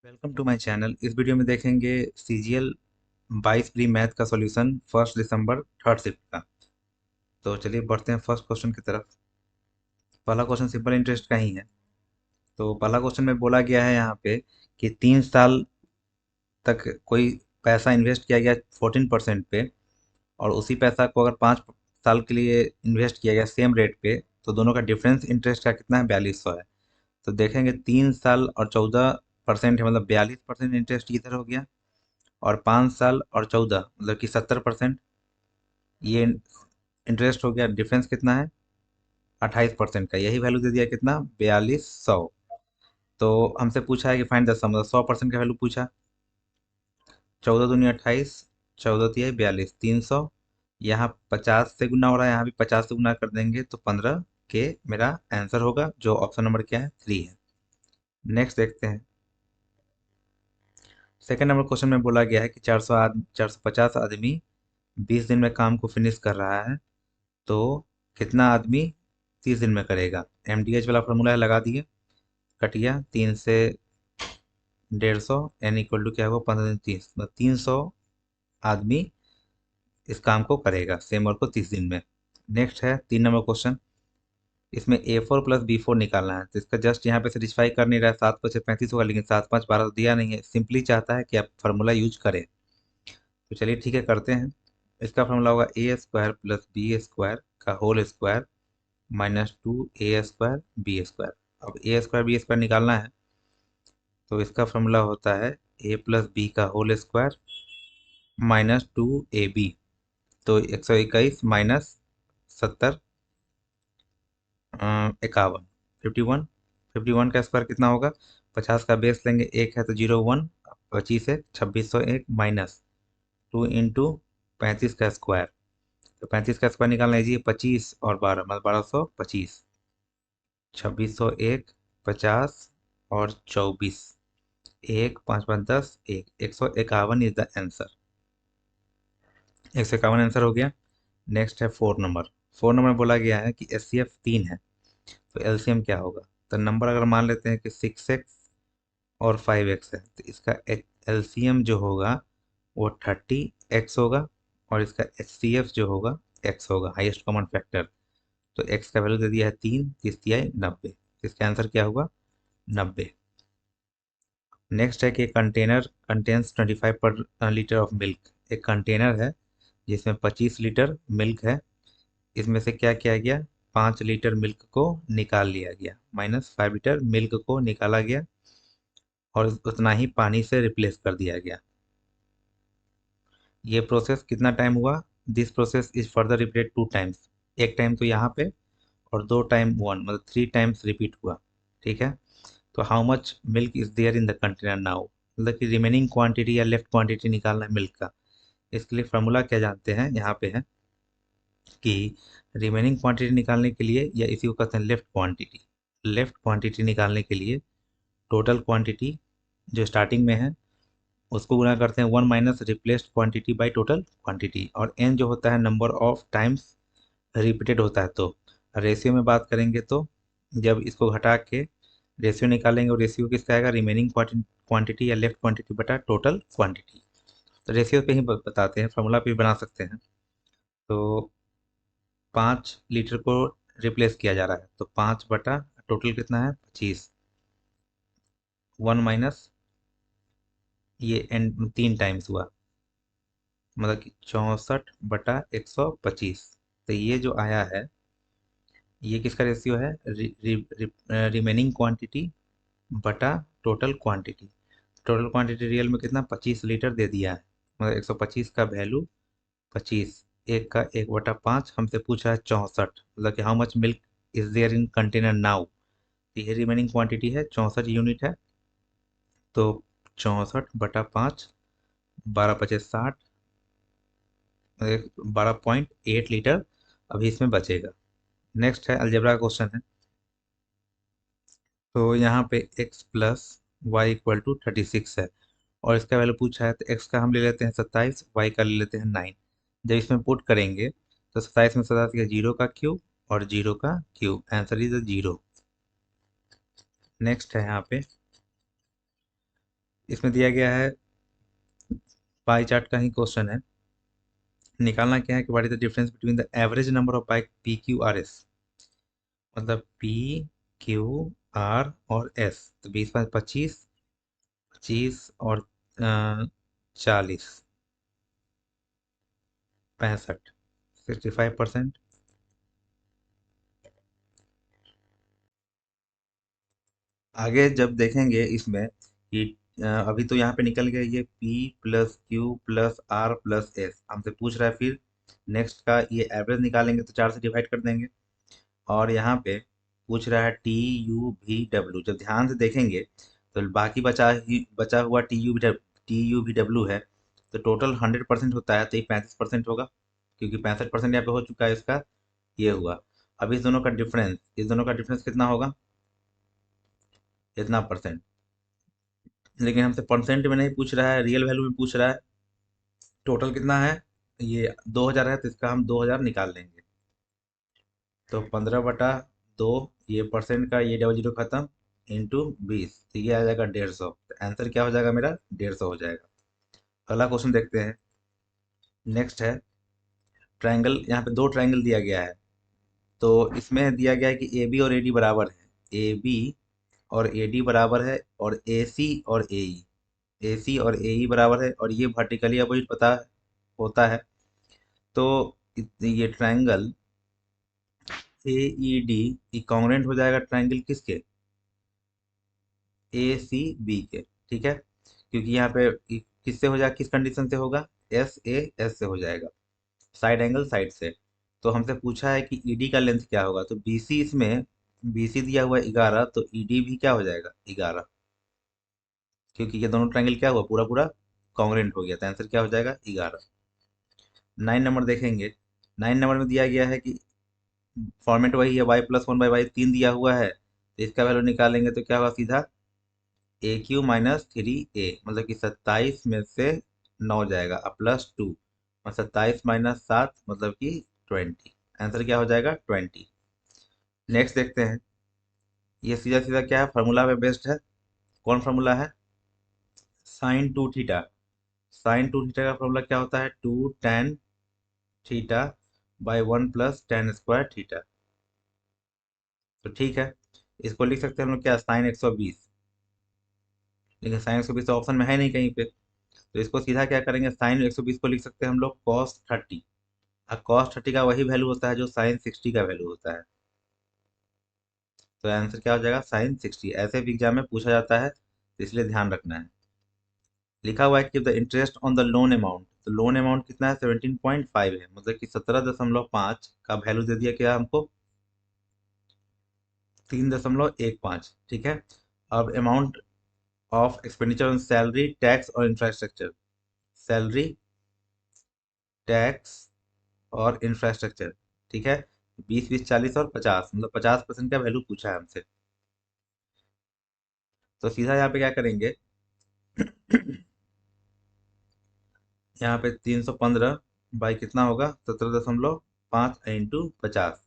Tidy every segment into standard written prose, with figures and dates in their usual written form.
Welcome to my channel. इस video में देखेंगे सीजीएल 22 प्री मैथ का सॉल्यूशन 1 दिसंबर थर्ड शिफ्ट का। तो चलिए बढ़ते हैं फर्स्ट क्वेश्चन की तरफ। पहला क्वेश्चन सिंपल इंटरेस्ट का ही है। तो पहला क्वेश्चन में बोला गया है यहाँ पे कि 3 साल तक कोई पैसा इन्वेस्ट किया गया 14% पे, और उसी पैसा को अगर 5 साल के लिए इन्वेस्ट किया गया सेम रेट पे, तो दोनों का डिफरेंस इंटरेस्ट का कितना है? 4200 है। तो देखेंगे 3 साल और 14% है, मतलब 42% इंटरेस्ट इधर हो गया, और 5 साल और 14 मतलब कि 70%, ये इंटरेस्ट हो गया। डिफरेंस कितना है? 28% का। यही वैल्यू दे दिया कितना? 4200। तो हमसे पूछा है कि फाइंड द सम, मतलब 100% का वैल्यू पूछा। 14 दूनी 28, 14 तिया 42, 300। यहाँ 50 से गुना हो रहा है, यहाँ भी 50 से गुना कर देंगे तो 15 के मेरा आंसर होगा, जो ऑप्शन नंबर क्या है? 3 है। नेक्स्ट देखते हैं। सेकेंड नंबर क्वेश्चन में बोला गया है कि 450 आदमी 20 दिन में काम को फिनिश कर रहा है, तो कितना आदमी 30 दिन में करेगा? एमडीएच वाला फॉर्मूला है, लगा दिए। कटिया 3 से 150, एन इक्वल टू क्या होगा? 15 दिन 30, मतलब 300 आदमी इस काम को करेगा सेम वर्क को 30 दिन में। नेक्स्ट है 3 नंबर क्वेश्चन। इसमें A4 + B4 निकालना है। तो इसका जस्ट यहाँ पे सेटिस्फाई कर नहीं रहा है। 7×5 = 35 होगा, लेकिन 7×5 = 12 तो दिया नहीं है। सिंपली चाहता है कि आप फार्मूला यूज करें। तो चलिए ठीक है, करते हैं। इसका फार्मूला होगा A² + B² का होल स्क्वायर -2A² B²। अब A² B² निकालना है, तो इसका फार्मूला होता है A + B का होल स्क्वायर -2AB। तो 121 माइनस 70, 51, 51। 51 का स्क्वायर कितना होगा? 50 का बेस लेंगे, एक है तो 01, 25 है 2601 माइनस 2 × 35 का स्क्वायर। तो 35 का स्क्वायर निकालना लीजिए, 25 और 12 मतलब 1225। 2601, 50 और 24, एक 5×5 = 10, 151 इज द आंसर। 151 आंसर हो गया। नेक्स्ट है 4 नंबर। 4 नंबर बोला गया है कि एचसीएफ 3 है, तो एलसीएम क्या होगा? तो नंबर अगर मान लेते हैं कि 6x और 5x है, तो इसका एलसीएम जो होगा वो 30x होगा, और इसका एचसीएफ जो होगा x होगा, हाईएस्ट कॉमन फैक्टर। तो x का वैल्यू दे दिया है 3, 3×3 = 90। इसका आंसर क्या होगा? 90। नेक्स्ट है कि कंटेनर कंटेन्स 25 पर लीटर ऑफ मिल्क। एक कंटेनर है जिसमें 25 लीटर मिल्क है। इसमें से क्या किया गया? 5 लीटर मिल्क को निकाल लिया गया, -5 लीटर मिल्क को निकाला गया, और उतना ही पानी से रिप्लेस कर दिया गया। ये प्रोसेस कितना टाइम हुआ? This process is further repeated 2 times. एक टाइम तो यहाँ पे, और 2 टाइम 1, मतलब 3 टाइम्स रिपीट हुआ। ठीक है। तो how much milk is there in the container now, मतलब कि रिमेनिंग क्वांटिटी या लेफ्ट क्वांटिटी निकालना है मिल्क का। इसके लिए फार्मूला क्या जानते हैं? यहाँ पे है कि रिमेनिंग क्वांटिटी निकालने के लिए, या इसी को कहते हैं लेफ्ट क्वांटिटी, लेफ्ट क्वांटिटी निकालने के लिए टोटल क्वांटिटी जो स्टार्टिंग में है उसको गुना करते हैं 1 minus replaced quantity by total quantity, और एन जो होता है नंबर ऑफ टाइम्स रिपीटेड होता है। तो रेशियो में बात करेंगे तो जब इसको घटा के रेशियो निकालेंगे, और रेशियो किसका आएगा? रिमेनिंग क्वांटिटी या लेफ्ट क्वांटिटी बटा टोटल क्वांटिटी। तो रेशियो पे ही बताते हैं, फार्मूला पे भी बना सकते हैं। तो 5 लीटर को रिप्लेस किया जा रहा है, तो 5 बटा टोटल कितना है? 25, 1 माइनस ये एंड 3 टाइम्स हुआ, मतलब कि 64/125। तो ये जो आया है, ये किसका रेशियो है? रिमेनिंग क्वांटिटी बटा total quantity. Total quantity real में कितना? 25 लीटर दे दिया है, मतलब 125 का वैल्यू 25, एक का 1/5 हमसे पूछा है 64, मतलब कि how much milk is there in container now. ये रिमेनिंग क्वांटिटी है, 64 यूनिट है। तो 64/5, 12×5 = 60, 12.8 लीटर अभी इसमें बचेगा। नेक्स्ट है अलजेब्रा का क्वेश्चन है। तो यहाँ पे x + y = 36 है, और इसका वैल्यू पूछा है, तो x का हम ले लेते हैं 27, y का ले लेते हैं 9। जब इसमें पुट करेंगे तो 27 में 27 जीरो का क्यूब, और जीरो का क्यूब, आंसर इज 0। नेक्स्ट है यहाँ पे इसमें दिया गया है, पाई चार्ट का ही क्वेश्चन है। निकालना क्या है कि what is the difference between the average number of bike P Q R S. मतलब पी क्यू आर और एस, तो 20 5 25, 25 और 40, 65, 65%। आगे जब देखेंगे इसमें कि अभी तो यहाँ पे निकल गया ये P plus Q plus R plus S, हमसे पूछ रहा है फिर नेक्स्ट का ये एवरेज निकालेंगे तो 4 से डिवाइड कर देंगे। और यहाँ पे पूछ रहा है TU V W, जब ध्यान से देखेंगे तो बाकी बचा हुआ TU V W है। तो टोटल 100% होता है, तो ये 35% होगा, क्योंकि 65% यहाँ पे हो चुका है इसका, ये हुआ। अब इस दोनों का डिफरेंस कितना होगा, इतना परसेंट। लेकिन हमसे परसेंट में नहीं पूछ रहा है, रियल वैल्यू में पूछ रहा है। टोटल कितना है, ये 2000 है, तो इसका हम 2000 निकाल लेंगे। तो 15/2, ये परसेंट का ये डबल जीरो खत्म, इंटू 20, तो ये आ जाएगा 150। तो आंसर क्या हो जाएगा मेरा, 150 हो जाएगा। अगला क्वेश्चन देखते हैं। नेक्स्ट है ट्रायंगल। यहाँ पे दो ट्रायंगल दिया गया है। तो इसमें दिया गया है कि ए बी और ए डी बराबर है, ए बी और ए डी बराबर है, और ए सी और ए सी और ए ई बराबर है, और ये वर्टिकली अपोजिट पता होता है। तो ये triangle A E D congruent हो जाएगा ट्रायंगल किसके, ए सी बी के। ठीक है, क्योंकि यहाँ पे किससे हो जाएगा, किस कंडीशन से होगा, एस ए एस से हो जाएगा, साइड एंगल साइड से। तो हमसे पूछा है कि ईडी का लेंथ क्या होगा, तो बीसी इसमें, बीसी दिया हुआ है 11, तो ईडी भी क्या हो जाएगा 11, क्योंकि ये दोनों ट्रायंगल क्या हुआ, पूरा पूरा कॉन्ग्रुएंट हो गया, तो आंसर क्या हो जाएगा 11। 9 नंबर देखेंगे। 9 नंबर में दिया गया है कि फॉर्मेट वही है, y+1/y 3 दिया हुआ है, तो इसका वैल्यू निकालेंगे तो क्या होगा सीधा, AQ-3A, मतलब कि 27 में से 9 जाएगा, अब +2, और 27 - 7 मतलब कि 20। आंसर क्या हो जाएगा 20। नेक्स्ट देखते हैं। ये सीधा सीधा क्या है, फार्मूला पे बेस्ड है। कौन फार्मूला है, sin 2 थीटा। sin 2 थीटा का फार्मूला क्या होता है, 2 tan थीटा/1 + tan² थीटा। तो ठीक है, इसको लिख सकते हैं हम लोग क्या, sin 120। लेकिन sin 120 तो ऑप्शन में है नहीं कहीं पे, तो इसको सीधा क्या करेंगे, sin 120 को लिख सकते हैं हम लोग cos 30। और cos 30 का वही वैल्यू होता है जो sin 60 का वैल्यू होता है। तो आंसर क्या हो जाएगा sin 60। ऐसे भी एग्जाम में पूछा जाता है, तो इसलिए ध्यान रखना है। लिखा हुआ है कि the interest on the loan amount, तो लोन अमाउंट कितना है, 17.5 है, मतलब कि 17.5 का वैल्यू दे दिया क्या हमको, 3.15। ठीक है। अब amount of expenditure on salary tax और इंफ्रास्ट्रक्चर, सैलरी टैक्स और इंफ्रास्ट्रक्चर। ठीक है, 20 20 40 और 50, मतलब 50% का वैल्यू पूछा है हमसे। तो सीधा यहाँ पे क्या करेंगे, यहाँ पे 315 बाई कितना होगा, 17.5 इंटू 50।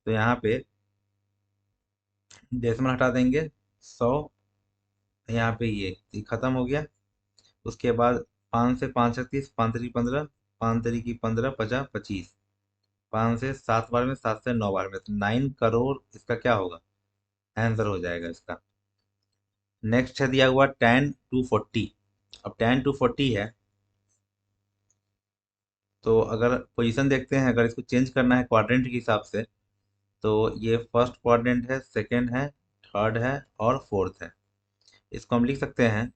तो यहाँ पे डेसिमल हटा देंगे, 100, यहाँ पे ये खत्म हो गया। उसके बाद 5 से 5 36, 5 3 15, 5 3 की 15, 50 25, 5 से 7 बार में, 7 से 9 बार में, तो 9 करोड़ इसका क्या होगा, आंसर हो जाएगा इसका। नेक्स्ट है दिया हुआ tan 240। अब tan 240 है, तो अगर पोजीशन देखते हैं, अगर इसको चेंज करना है क्वाड्रेंट के हिसाब से, तो ये फर्स्ट क्वाड्रेंट है, सेकंड है, थर्ड है और फोर्थ है। इसको हम लिख सकते हैं,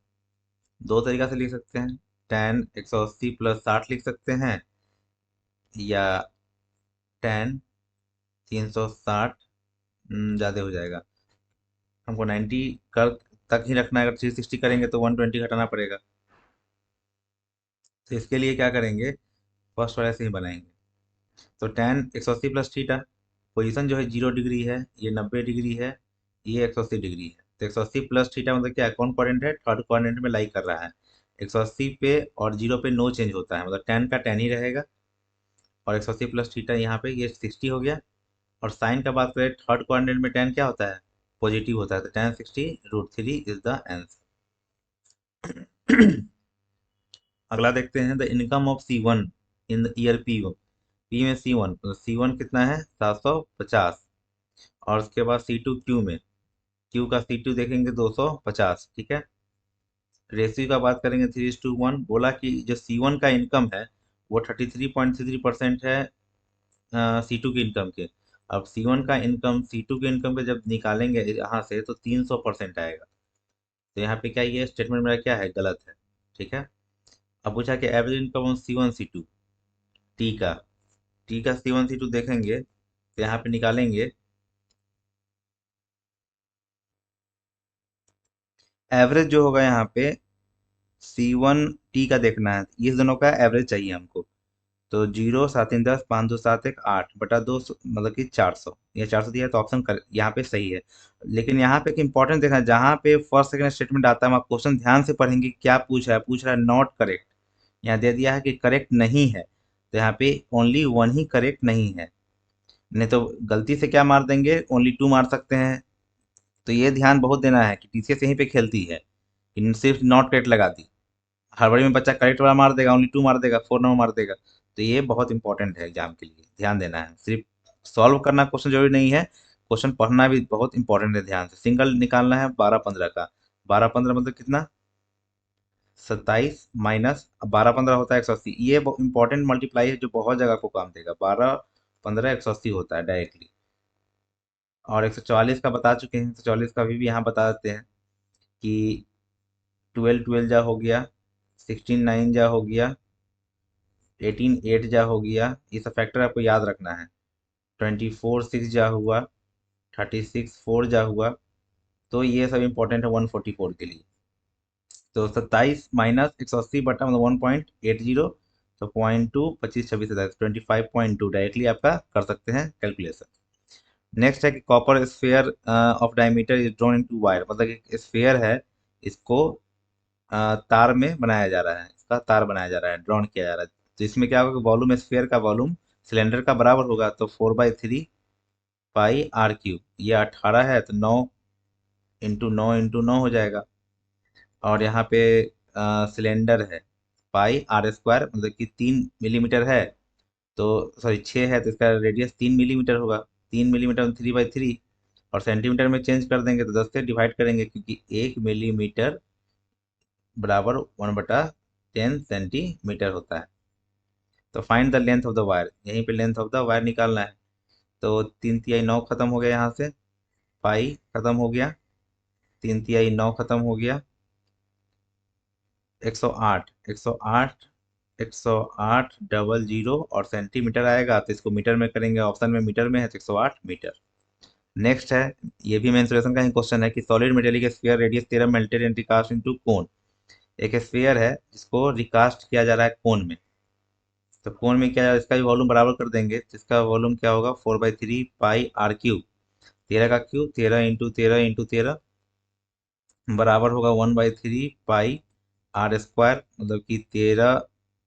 दो तरीका से लिख सकते हैं। tan 180 + 60 लिख सकते हैं, या tan 360, ज़्यादा हो जाएगा, हमको 90 कर तक ही रखना है। अगर 360 करेंगे तो 120 घटाना पड़ेगा। तो इसके लिए क्या करेंगे, फर्स्ट वाले से ही बनाएंगे। तो tan 180 + थीटा, पोजीशन जो है 0 डिग्री है, ये 90 डिग्री है, ये 180 डिग्री है। तो 180 + थीटा मतलब क्या है, कौन क्वाड्रेंट है, थर्ड क्वाड्रेंट में लाई कर रहा है। 180 पे और 0 पे नो चेंज होता है, मतलब tan का tan ही रहेगा। और 180 + थीटा यहाँ पे ये 60 हो गया। और साइन का बात करें, थर्ड क्वाड्रेंट में tan क्या होता है, पॉजिटिव होता है, तो tan 60√3 इज द आंसर। अगला देखते हैं the income of C1 in the year P में C1, तो C1 कितना है 750, और उसके बाद C2 क्यू में, क्यू का C2 देखेंगे 250, ठीक है। रेशियो का बात करेंगे 3:1। बोला कि जो C1 का इनकम है वो 33.33% है C2 की इनकम के। अब C1 का इनकम C2 के इनकम पे जब निकालेंगे यहाँ से तो 300% आएगा। तो यहाँ पे क्या, ये स्टेटमेंट मेरा क्या है, गलत है, ठीक है। अब पूछा कि average income on C1 C2, T का टी का C1 C2 देखेंगे तो यहाँ पे निकालेंगे। एवरेज जो होगा यहाँ पे C1 T का देखना है, इस दोनों का एवरेज चाहिए हमको। तो 0, 7, 3, 10, 5, 2, 7, 1, 8 बटा 2, मतलब कि 400, ये 400 दिया है, तो ऑप्शन कर यहाँ पे सही है। लेकिन यहाँ पे एक इंपॉर्टेंट देखना है, जहाँ पे फर्स्ट सेकंड स्टेटमेंट आता है, हम क्वेश्चन ध्यान से पढ़ेंगे क्या पूछ रहा है नॉट करेक्ट। यहाँ दे दिया है कि करेक्ट नहीं है, तो यहाँ पे ओनली वन ही करेक्ट नहीं है, नहीं तो गलती से क्या मार देंगे, ओनली टू मार सकते हैं। तो ये ध्यान बहुत देना है कि टीसीएस यहीं पे खेलती है कि सिर्फ नॉट करेक्ट लगा दी, हड़बड़ी में बच्चा करेक्ट वाला मार देगा, ओनली टू मार देगा, 4 नंबर मार देगा। तो ये बहुत इंपॉर्टेंट है एग्जाम के लिए, ध्यान देना है। सिर्फ सॉल्व करना क्वेश्चन जरूरी नहीं है, क्वेश्चन पढ़ना भी बहुत इंपॉर्टेंट है, ध्यान से। सिंगल निकालना है 12, 15 का, 12, 15 मतलब कितना, 27 - 12, 15 होता है 180। ये इंपॉर्टेंट मल्टीप्लाई है जो बहुत जगह को काम देगा, 12, 15, 180 होता है डायरेक्टली। और 144 का बता चुके हैं, 144 का भी यहाँ बता देते हैं कि 12 12 जा हो गया, 16 9 जा हो गया, 18 8 जा हो गया। ये सब फैक्टर आपको याद रखना है। 24 6 जा हुआ, 36 4 जा हुआ। तो ये सब इंपॉर्टेंट है 144 के लिए। तो 27 - 180 बटा मतलब 1.80, तो 0.2 25 26 27 25.2 डायरेक्टली आपका कर सकते हैं कैलकुलेशन। नेक्स्ट है कि copper sphere of diameter is drawn into wire, मतलब एक स्फेयर है, इसको तार में बनाया जा रहा है, इसका तार बनाया जा रहा है, ड्रॉन किया जा रहा है। तो इसमें क्या होगा कि वॉल्यूम स्फेयर का वॉल्यूम सिलेंडर का बराबर होगा, तो 4/3 पाई R क्यूब, ये 18 है तो 9 × 9 × 9 हो जाएगा। और यहाँ पे सिलेंडर है, पाई R² मतलब कि 3 मिलीमीटर है, तो सॉरी 6 है तो इसका रेडियस 3 मिलीमीटर होगा। 3 मिलीमीटर में 3/3, और सेंटीमीटर में चेंज कर देंगे तो 10 से डिवाइड करेंगे, क्योंकि 1 मिलीमीटर बराबर 1/10 सेंटीमीटर होता है। तो find the length of the wire, यहीं पे लेंथ ऑफ द वायर निकालना है। तो 3 तिहाई 9 खत्म हो गया, यहाँ से पाई खत्म हो गया, 3 तिहाई 9 खत्म हो गया, 108 108 108 और सेंटीमीटर आएगा, तो इसको मीटर में करेंगे, ऑप्शन में मीटर में है तो 108 मीटर। नेक्स्ट है, ये भी मेंसुरेशन का ही क्वेश्चन है कि solid metallic sphere radius 13 melted and recast into cone. एक स्फीयर है जिसको रिकास्ट किया जा रहा है कोन में, तो कोण में क्या है, इसका भी वॉल्यूम बराबर कर देंगे, तो इसका वॉल्यूम क्या होगा, 4/3 पाई R क्यूब, 13 का क्यूब 13 × 13 × 13 बराबर होगा 1/3 पाई R², मतलब कि 13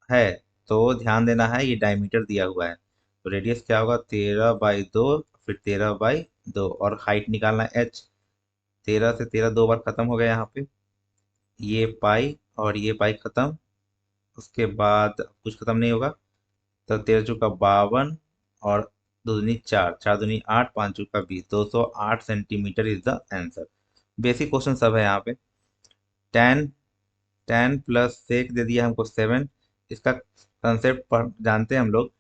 है। तो ध्यान देना है ये डायमीटर दिया हुआ है, तो रेडियस क्या होगा 13/2, फिर 13/2, और हाइट निकालना है h। 13 से 13 2 बार खत्म हो गया यहाँ पे, ये पाई और ये पाई खत्म, उसके बाद कुछ खत्म नहीं होगा। तो 13 × 52, और 2 दूनी 4, 4 दूनी 8, 5 × 20, 208 centimetre is the answer. Basic question सब है यहाँ पे। टेन टेन प्लस सेक दे दिया हमको 7। इसका कंसेप्ट जानते हैं हम लोग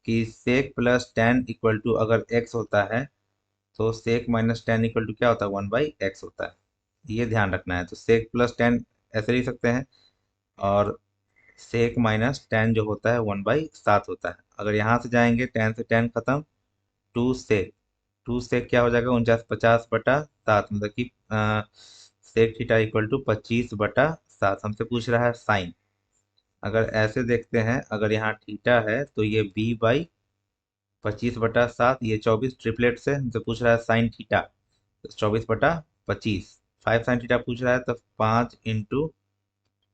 कि sec plus ten equal to, अगर एक्स होता है तो sec minus ten equal to क्या होता है, 1/x होता है। ये ध्यान रखना है। तो सेक प्लस टेन ऐसे लिख सकते हैं, और सेक माइनस टेन जो होता है 1/7 होता है। अगर यहाँ से जाएंगे, टेन से टेन खत्म, टू सेक, टू सेक क्या हो जाएगा, 49 50/7, मतलब कि सेक थीटा इक्वल टू 25/7। हमसे पूछ रहा है साइन। अगर ऐसे देखते हैं, अगर यहाँ थीटा है तो ये b/25/7, ये 24 ट्रिपलेट से हमसे पूछ रहा है साइन थीटा, तो 24/25। 5 sin थीटा पूछ रहा है, तो 5 ×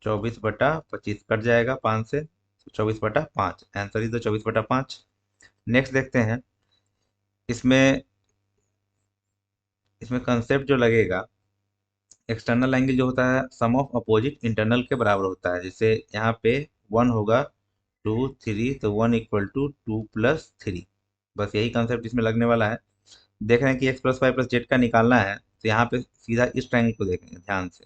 24/25 कट जाएगा 5 से, तो 24/5, आंसर इज द 24/5। नेक्स्ट देखते हैं, इसमें इसमें कंसेप्ट जो लगेगा एक्सटर्नल एंगल जो होता है सम ऑफ अपोजिट इंटरनल के बराबर होता है। जैसे यहाँ पे 1 होगा, 2 3, तो 1 इक्वल टू 2 प्लस 3। बस यही कंसेप्ट इसमें लगने वाला है। देख रहे हैं कि x plus y plus z का निकालना है, तो यहाँ पे सीधा इस ट्रायंगल को देखेंगे ध्यान से।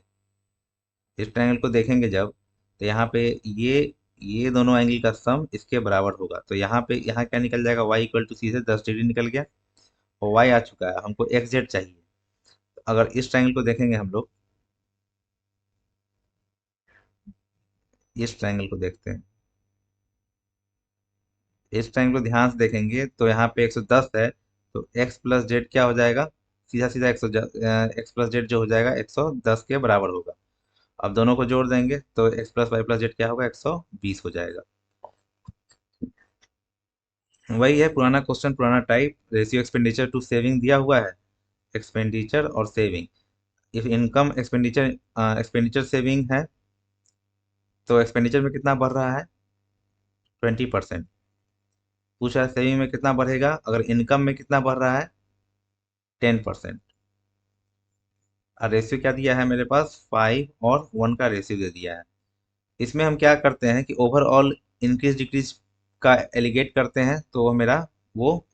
इस ट्रायंगल को देखेंगे जब, तो यहाँ पे ये दोनों एंगल का सम इसके बराबर होगा। तो यहाँ पे यहाँ क्या निकल जाएगा, y इक्वल टू सी से 10 डिग्री निकल गया, और y आ चुका है, हमको एक्स जेड चाहिए। तो अगर इस ट्रायंगल को देखेंगे हम लोग, इस ट्रायंगल को देखते हैं, इस ट्रायंगल को ध्यान से देखेंगे तो यहाँ पे 110 है, तो x प्लस जेड क्या हो जाएगा, सीधा सीधा एक्स प्लस जेड जो हो जाएगा 110 के बराबर होगा। अब दोनों को जोड़ देंगे तो x plus y plus z क्या होगा, 120 हो जाएगा। वही है पुराना क्वेश्चन, पुराना type, ratio expenditure to saving दिया हुआ है, एक्सपेंडिचर और saving. If income expenditure expenditure saving है, तो एक्सपेंडिचर में कितना बढ़ रहा है, 20%। पूछा है सेविंग में कितना बढ़ेगा, अगर इनकम में कितना बढ़ रहा है, 10%। और रेशियो क्या दिया है मेरे पास, 5 और 1 का रेशियो दे दिया है। इसमें हम क्या करते हैं कि ओवरऑल इंक्रीज डिक्रीज का एलिगेट करते हैं, तो वो मेरा वो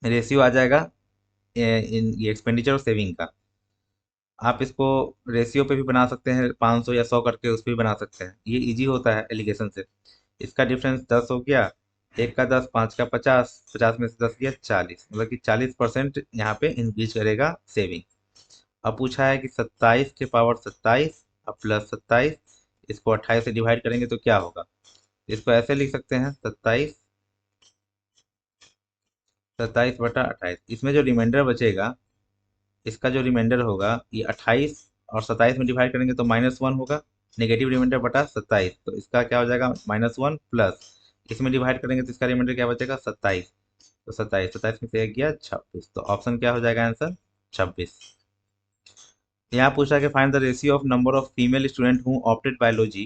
रेशियो आ जाएगा इन ये एक्सपेंडिचर और सेविंग का। आप इसको रेशियो पे भी बना सकते हैं, 500 या 100 करके उस पर भी बना सकते हैं, ये इजी होता है एलिगेशन से। इसका डिफरेंस 10 हो गया, एक का 10, 5 का 50, 50 में से 10 गया 40, मतलब कि 40% यहाँ पे इंक्रीज करेगा सेविंग। अब पूछा है कि 27 के पावर 27 और प्लस 27, इसको 28 से डिवाइड करेंगे तो क्या होगा। इसको ऐसे लिख सकते हैं, 27 बटा 28। इसमें जो रिमाइंडर बचेगा, इसका जो रिमाइंडर होगा, ये 28 और 27 में डिवाइड करेंगे तो -1 होगा, नेगेटिव रिमाइंडर बटा 27, तो इसका क्या हो जाएगा, -1 प्लस इसमें डिवाइड करेंगे तो इसका रिमाइंडर क्या बचेगा, 27। तो 27 में से एक गया 26, तो ऑप्शन क्या हो जाएगा आंसर, 26। यहाँ पूछा कि find the ratio of number of female student who opted biology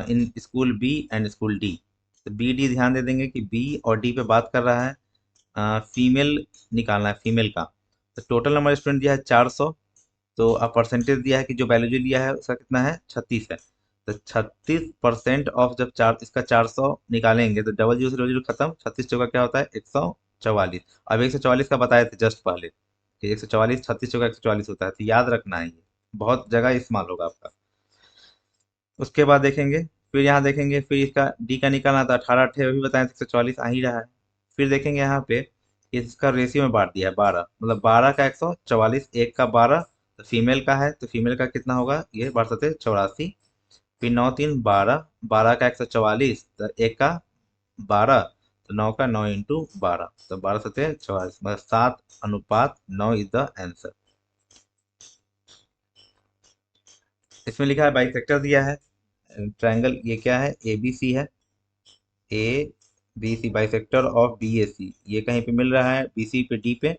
in school B and school D. तो बी डी ध्यान दे देंगे कि बी और डी पे बात कर रहा है, फीमेल निकालना है, फीमेल का। तो टोटल नंबर स्टूडेंट दिया है 400, तो अब परसेंटेज दिया है कि जो बायोलॉजी लिया है उसका कितना है, 36 है। तो 36% ऑफ, जब चार इसका 400 निकालेंगे तो डबल जीरो से डबल जीरो खत्म, 36 चौका क्या होता है, 144। अब 144 का बताए थे जस्ट पहले कि 144, 36 चौका 144 होता है, तो याद रखना है, ये बहुत जगह इस्तेमाल होगा आपका। उसके बाद देखेंगे, फिर यहाँ देखेंगे, फिर इसका डी का निकालना था, 18 अट्ठे भी बताएं, 144 आ ही रहा है। फिर देखेंगे यहाँ पे इसका रेशियो में बांट दिया है 12, मतलब 12 का 144, एक का 12, तो फीमेल का है, तो फीमेल का कितना होगा, ये 12 से 84। फिर 9 3 12, 12 का 144, तो एक का 12, तो 9 का 9 × 12, तो 12 7 44, मतलब 7:9 इज द आंसर। इसमें लिखा है बाइसेक्टर दिया है, ट्रायंगल ये क्या है, ए बी सी है, A B C bisector of B A C, ये कहीं पे मिल रहा है, बी सी पे डी पे।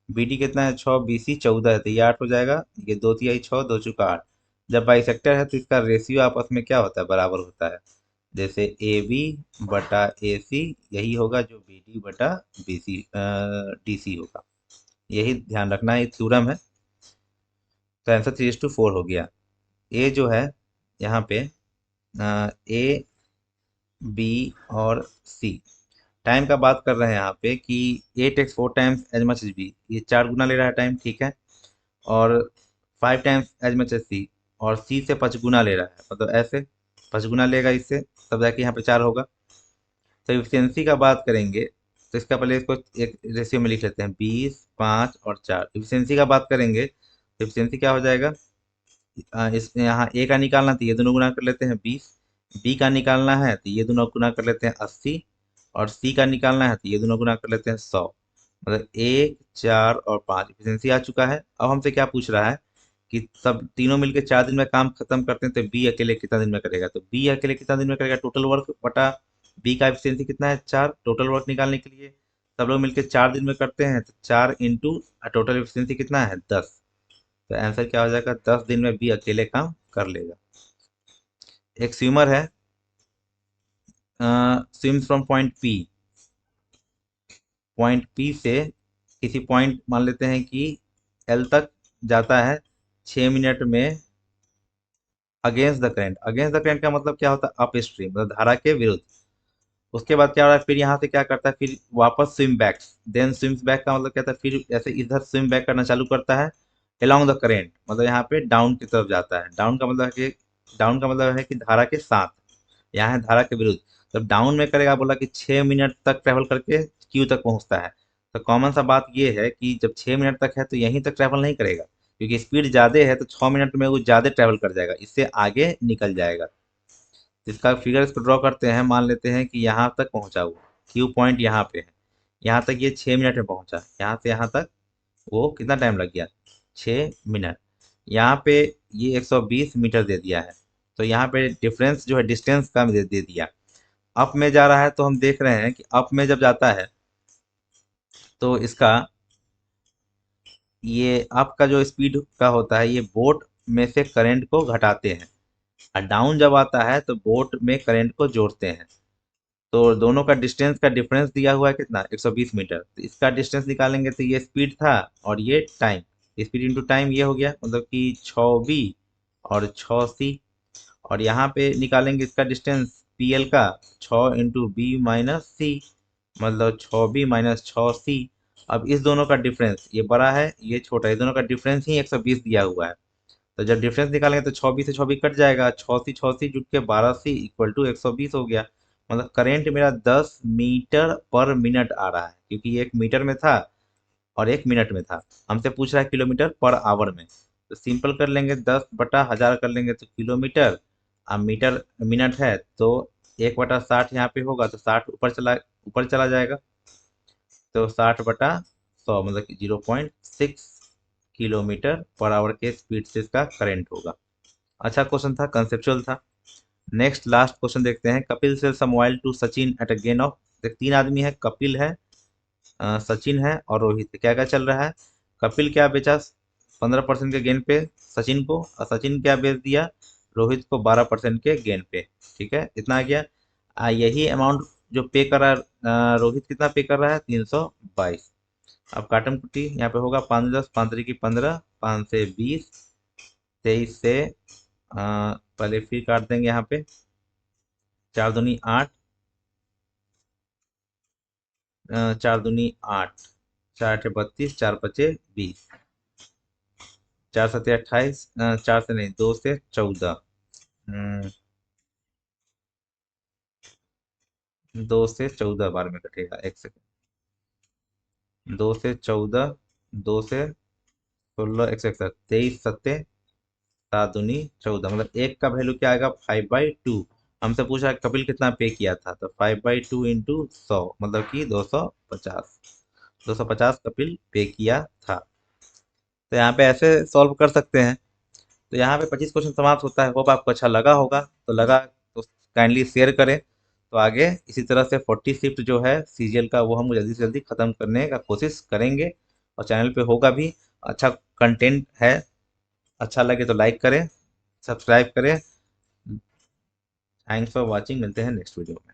बी डी कितना है, 6, बी सी 14 है, तो ये 8 हो जाएगा, ये 2 तिहाई 6, 2 चुका 8। जब बाइसेक्टर है तो इसका रेशियो आपस में क्या होता है, बराबर होता है। जैसे ए बी बटा ए सी, यही होगा जो बी डी बटा बी सी डी सी होगा। यही ध्यान रखना है, ये थ्योरम है। तो आंसर 3:4 हो गया। ए जो है यहाँ पे, ए बी और सी, टाइम का बात कर रहे हैं यहाँ पे कि A takes 4 times as much as B, ये 4 गुना ले रहा है टाइम, ठीक है। और 5 टाइम्स एज मच एज सी, और सी से 5 गुना ले रहा है, मतलब ऐसे 5 गुना लेगा इससे, तब जाके यहाँ पे 4 होगा। तो इफिशियंसी का बात करेंगे, तो इसका पहले इसको एक रेशियो में लिख लेते हैं, 20, 5 और 4। इफिशियंसी का बात करेंगे तो इफिशियंसी क्या हो जाएगा, इस यहाँ ए का निकालना तो ये दोनों गुना कर लेते हैं 20, बी का निकालना है तो ये दोनों गुना कर लेते हैं 80, और सी का निकालना है तो ये दोनों गुना कर लेते हैं 100। मतलब 1, 4 और 5 इफिशियंसी आ चुका है। अब हमसे क्या पूछ रहा है कि सब तीनों मिलकर 4 दिन में काम खत्म करते हैं, तो बी अकेले कितना दिन में करेगा, तो बी अकेले कितना दिन में करेगा, टोटल वर्क बटा बी का एफिशिएंसी कितना है, 4, टोटल वर्क निकालने के लिए सब लोग मिलकर 4 दिन में करते हैं, तो 4 इंटू टोटल एफिशिएंसी कितना है, 10। तो आंसर क्या हो जाएगा, 10 दिन में बी अकेले काम कर लेगा। एक स्विमर है, स्विम्स फ्रॉम पॉइंट पी से किसी पॉइंट मान लेते हैं कि एल तक जाता है, 6 मिनट में against the current. Against the current का मतलब क्या होता है? अप स्ट्रीम, मतलब धारा के विरुद्ध। उसके बाद क्या हो रहा है, फिर यहाँ से क्या करता है, फिर वापस swim back. Then swims back का मतलब क्या था, फिर ऐसे इधर स्विम बैक करना चालू करता है अलोंग द करेंट, मतलब यहाँ पे डाउन की तरफ जाता है। डाउन का मतलब है कि धारा के साथ, यहाँ है धारा के विरुद्ध। जब डाउन में करेगा, बोला कि 6 मिनट तक ट्रेवल करके क्यू तक पहुंचता है। तो कॉमन सा बात ये है कि जब 6 मिनट तक है तो यहीं तक ट्रेवल नहीं करेगा, क्योंकि स्पीड ज़्यादा है तो 6 मिनट में वो ज़्यादा ट्रेवल कर जाएगा, इससे आगे निकल जाएगा। इसका फिगर इसको ड्रॉ करते हैं, मान लेते हैं कि यहाँ तक पहुँचा हुआ, क्यू पॉइंट यहाँ पे है, यहाँ तक ये 6 मिनट में पहुँचा, यहाँ से यहाँ तक वो कितना टाइम लग गया, 6 मिनट। यहाँ पे ये 120 मीटर दे दिया है, तो यहाँ पे डिफरेंस जो है डिस्टेंस का दे दिया। अप में जा रहा है तो हम देख रहे हैं कि अप में जब जाता है तो इसका ये अप का जो स्पीड का होता है, ये बोट में से करंट को घटाते हैं, और डाउन जब आता है तो बोट में करंट को जोड़ते हैं। तो दोनों का डिस्टेंस का डिफरेंस दिया हुआ है कितना, 120 मीटर। तो इसका डिस्टेंस निकालेंगे तो ये स्पीड था और ये टाइम, स्पीड इंटू टाइम ये हो गया, मतलब कि 6b और 6c। और यहाँ पे निकालेंगे इसका डिस्टेंस पी एल का, 6 इंटू बी माइनस सी, मतलब 6b माइनस 6c। अब इस दोनों का डिफरेंस, ये बड़ा है ये छोटा है, इस दोनों का डिफरेंस ही 120 दिया हुआ है। तो जब डिफरेंस निकालेंगे तो 6b से 6b कट जाएगा, 6c जुट के 12c इक्वल टू 120 हो गया। मतलब करेंट मेरा 10 मीटर पर मिनट आ रहा है, क्योंकि ये 1 मीटर में था और 1 मिनट में था। हमसे पूछ रहा है किलोमीटर पर आवर में, तो सिंपल कर लेंगे, 10/1000 कर लेंगे तो किलोमीटर। अब मीटर मिनट है तो 1/60 यहाँ पे होगा, तो 60 ऊपर चला जाएगा, तो 60/100 मतलब कि 0.6 किलोमीटर पर आवर के स्पीड से इसका करंट होगा। अच्छा क्वेश्चन था, कंसेप्चुअल था। नेक्स्ट लास्ट क्वेश्चन देखते हैं। Kapil sells a mobile to Sachin at a gain of, तीन आदमी है, कपिल है, सचिन है और रोहित है। क्या क्या चल रहा है? कपिल क्या बेचा 15% के गेन पे सचिन को, और सचिन क्या बेच दिया रोहित को 12% के गेन पे। ठीक है, इतना आ गया। यही अमाउंट जो पे कर रहा है, रोहित कितना पे कर रहा है, 322। अब काटम कुटी यहाँ पे होगा, 5×10, 5×3 = 15, 5 से 20, 23 से पहले फिर काट देंगे यहाँ पे, 4×2 = 8, 4×2 = 8, 4×8 = 32, 4×5 = 20, 4×7 = 28, 4 से नहीं, 2 से 14, 2 से 14 बार में कटेगा, एक सेकेंड, 2 से 14, 2 से 16, 161, 23×7 = 7×2 = 14, मतलब एक का वैल्यू क्या आएगा, 5/2। हमसे पूछा कपिल कितना पे किया था, तो 5/2 × 100 मतलब कि 250, 250 कपिल पे किया था। तो यहाँ पे ऐसे सॉल्व कर सकते हैं। तो यहाँ पे 25 क्वेश्चन समाप्त होता है। होप आपको अच्छा लगा होगा, तो लगा तो काइंडली शेयर करें। तो आगे इसी तरह से 40 शिफ्ट जो है सीजीएल का, वो हम जल्दी से जल्दी ख़त्म करने का कोशिश करेंगे, और चैनल पे होगा भी। अच्छा कंटेंट है, अच्छा लगे तो लाइक करें, सब्सक्राइब करें। थैंक्स फॉर वॉचिंग, मिलते हैं नेक्स्ट वीडियो में।